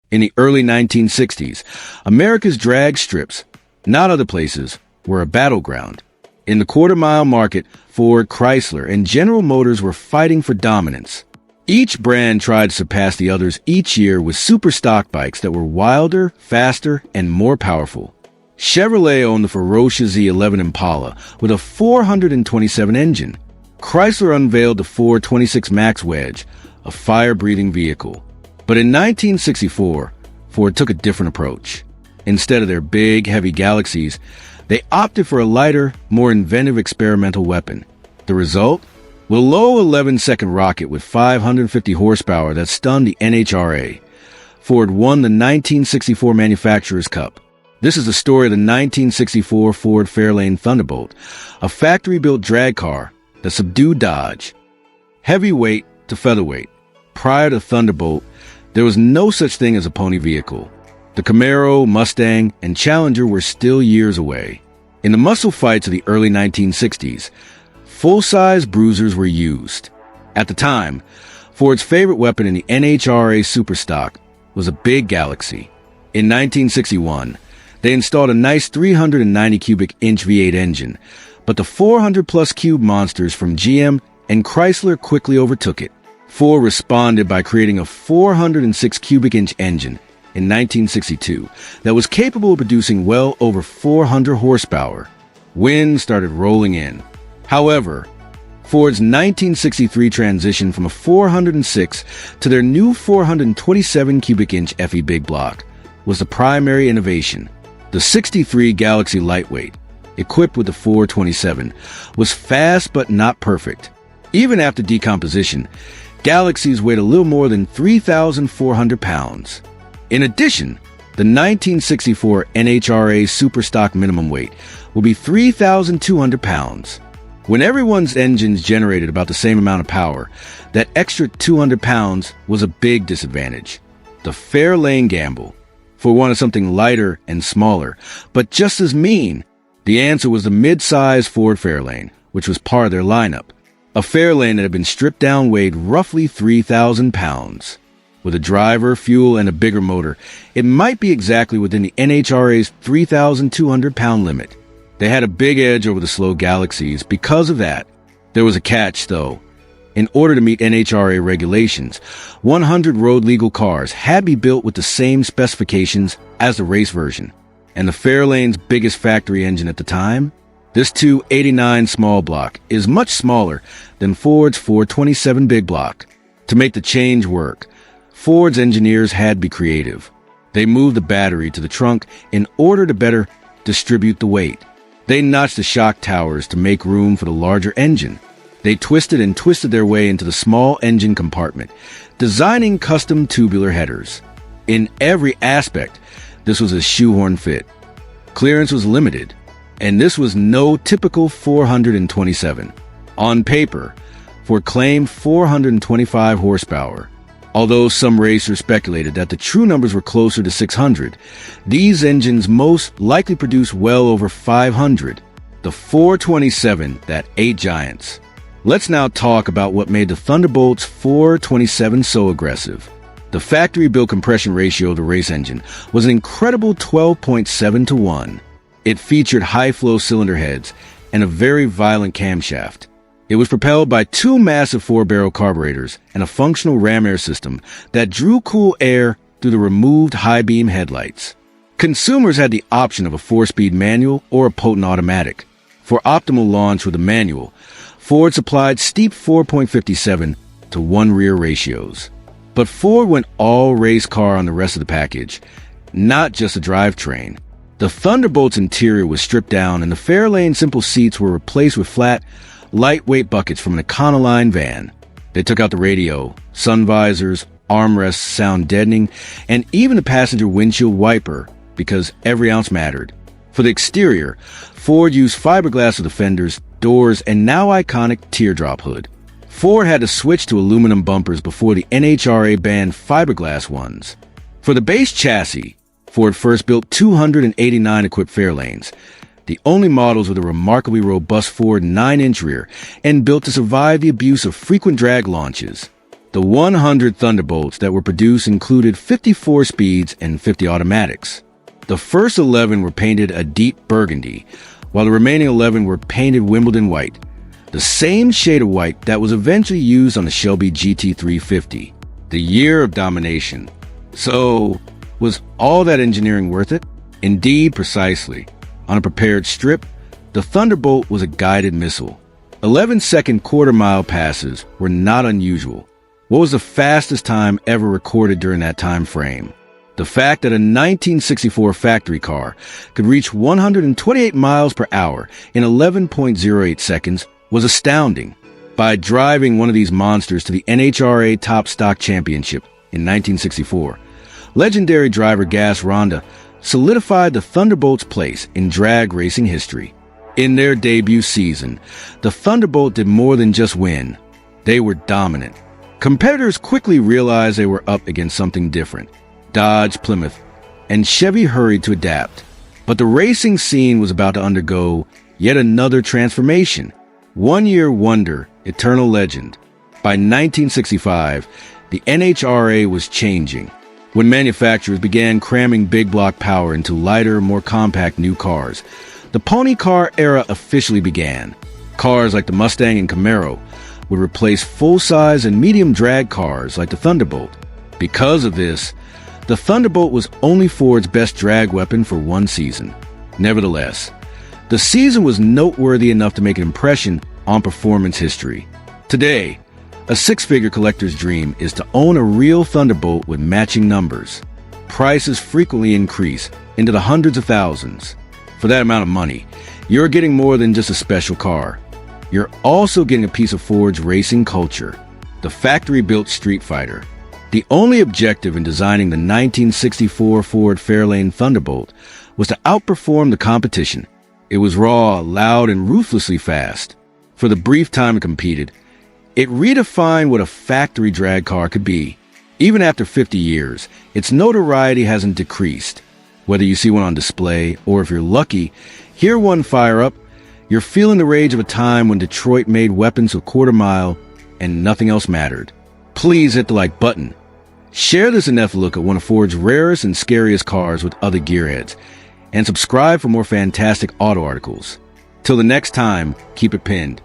In the early 1960s, America's drag strips, not other places, were a battleground. In the quarter-mile market, Ford, Chrysler, and General Motors were fighting for dominance. Each brand tried to surpass the others each year with super stock bikes that were wilder, faster, and more powerful. Chevrolet owned the ferocious Z11 Impala with a 427 engine. Chrysler unveiled the Ford 26 Max Wedge, a fire-breathing vehicle. But in 1964, Ford took a different approach. Instead of their big, heavy Galaxies, they opted for a lighter, more inventive experimental weapon. The result? A low 11-second rocket with 550 horsepower that stunned the NHRA. Ford won the 1964 Manufacturers' Cup. This is the story of the 1964 Ford Fairlane Thunderbolt, a factory-built drag car that subdued Dodge. Heavyweight to featherweight. Prior to Thunderbolt, there was no such thing as a pony vehicle. The Camaro, Mustang, and Challenger were still years away. In the muscle fights of the early 1960s, full-size bruisers were used. At the time, Ford's favorite weapon in the NHRA Superstock was a big Galaxy. In 1961, they installed a nice 390 cubic inch V8 engine, but the 400-plus cube monsters from GM and Chrysler quickly overtook it. Ford responded by creating a 406 cubic inch engine in 1962 that was capable of producing well over 400 horsepower. Wind started rolling in. However, Ford's 1963 transition from a 406 to their new 427 cubic inch FE Big Block was the primary innovation. The 63 Galaxy Lightweight, equipped with the 427, was fast but not perfect. Even after decomposition, Galaxies weighed a little more than 3,400 pounds. In addition, the 1964 NHRA Superstock minimum weight will be 3,200 pounds. When everyone's engines generated about the same amount of power, that extra 200 pounds was a big disadvantage. The Fairlane gamble. Ford wanted something lighter and smaller, but just as mean. The answer was the mid-size Ford Fairlane, which was part of their lineup. A Fairlane that had been stripped down weighed roughly 3,000 pounds. With a driver, fuel, and a bigger motor, it might be exactly within the NHRA's 3,200-pound limit. They had a big edge over the slow Galaxies because of that. There was a catch, though. In order to meet NHRA regulations, 100 road-legal cars had to be built with the same specifications as the race version. And the Fairlane's biggest factory engine at the time? This 289 small block is much smaller than Ford's 427 big block. To make the change work, Ford's engineers had to be creative. They moved the battery to the trunk in order to better distribute the weight. They notched the shock towers to make room for the larger engine. They twisted and twisted their way into the small engine compartment, designing custom tubular headers. In every aspect, this was a shoehorn fit. Clearance was limited, and this was no typical 427. On paper, Ford claimed 425 horsepower. Although some racers speculated that the true numbers were closer to 600, these engines most likely produced well over 500. The 427 that ate giants. Let's now talk about what made the Thunderbolt's 427 so aggressive. The factory-built compression ratio of the race engine was an incredible 12.7 to 1. It featured high-flow cylinder heads and a very violent camshaft. It was propelled by two massive 4-barrel carburetors and a functional ram air system that drew cool air through the removed high-beam headlights. Consumers had the option of a 4-speed manual or a potent automatic. For optimal launch with a manual, Ford supplied steep 4.57 to 1 rear ratios. But Ford went all race car on the rest of the package, not just a drivetrain. The Thunderbolt's interior was stripped down and the Fairlane simple seats were replaced with flat, lightweight buckets from an Econoline van. They took out the radio, sun visors, armrests, sound deadening, and even the passenger windshield wiper because every ounce mattered. For the exterior, Ford used fiberglass for the fenders, doors, and now iconic teardrop hood. Ford had to switch to aluminum bumpers before the NHRA banned fiberglass ones. For the base chassis, Ford first built 289 equipped Fairlanes, the only models with a remarkably robust Ford 9-inch rear, and built to survive the abuse of frequent drag launches. The The 100 Thunderbolts that were produced included 54 speeds and 50 automatics. The first 11 were painted a deep burgundy, while the remaining 11 were painted Wimbledon white, the same shade of white that was eventually used on the Shelby GT350. The year of domination. So, was all that engineering worth it? Indeed, precisely. On a prepared strip, the Thunderbolt was a guided missile. 11-second quarter-mile passes were not unusual. What was the fastest time ever recorded during that time frame? The fact that a 1964 factory car could reach 128 miles per hour in 11.08 seconds was astounding. By driving one of these monsters to the NHRA Top Stock Championship in 1964, legendary driver Gas Ronda solidified the Thunderbolt's place in drag racing history. In their debut season, the Thunderbolt did more than just win. They were dominant. Competitors quickly realized they were up against something different. Dodge, Plymouth, and Chevy hurried to adapt. But the racing scene was about to undergo yet another transformation. One-year wonder, eternal legend. By 1965, the NHRA was changing. When manufacturers began cramming big block power into lighter, more compact new cars, the pony car era officially began. Cars like the Mustang and Camaro would replace full-size and medium drag cars like the Thunderbolt. Because of this, the Thunderbolt was only Ford's best drag weapon for one season. Nevertheless, the season was noteworthy enough to make an impression on performance history. Today, a six-figure collector's dream is to own a real Thunderbolt with matching numbers. Prices frequently increase into the hundreds of thousands. For that amount of money, you're getting more than just a special car. You're also getting a piece of Ford's racing culture, the factory-built Street Fighter. The only objective in designing the 1964 Ford Fairlane Thunderbolt was to outperform the competition. It was raw, loud, and ruthlessly fast. For the brief time it competed, it redefined what a factory drag car could be. Even after 50 years, its notoriety hasn't decreased. Whether you see one on display, or if you're lucky, hear one fire up, you're feeling the rage of a time when Detroit made weapons a quarter mile and nothing else mattered. Please hit the like button. Share this in-depth look at one of Ford's rarest and scariest cars with other gearheads, and subscribe for more fantastic auto articles. Till the next time, keep it pinned.